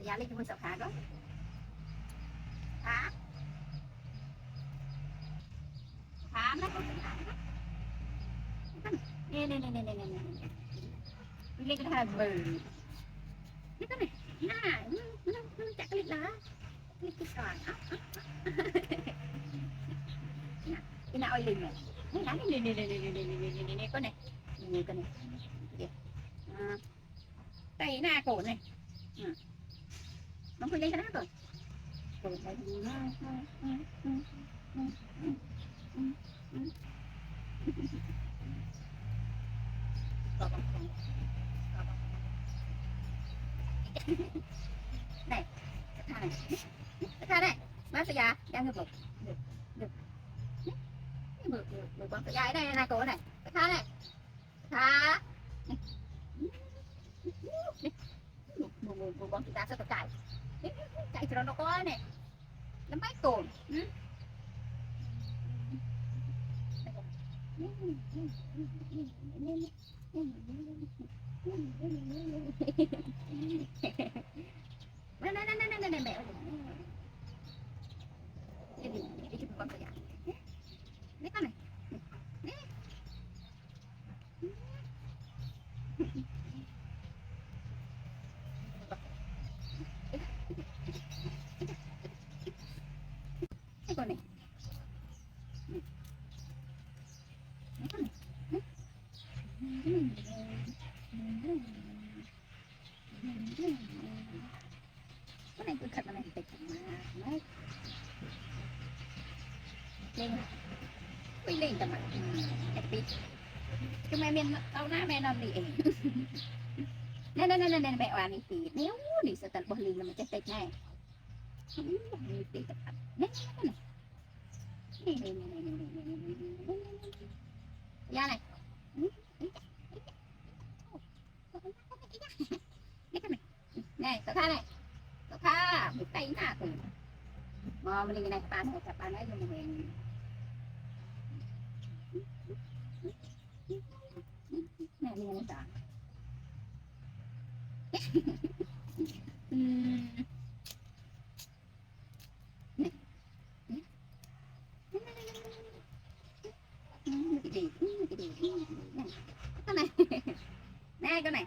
giá lên cho mình sợ khá đó khá khá nó nè nè nè nè nè nè nè lên cái hàng bự cái này nó chặt cái lá cái còn cái nào liền này cái lá này này con này nhiều con này tay na cổ này nó không lên cái đó rồi cổ này này cái này bác bây giờ đang ngược được được con dài đây này cổ này cái này thả một con kita sẽ chạy cho nó có này nó mấy cồn này mẹ đi chụp con cái lấy con này cái con này cái này cứ thật này tịch mà lên quay lên tầm mặt happy cái mẹ miền tao na mẹ nằm đi nè mẹ oan đi tì nếu đi sợ tận bỏ lì là mình chết tịch này đi tập nè da này này tao tha này tao tha bị tay na từ mà mình đi này bạn ấy dùng mình nè đi này ta cái này nè con này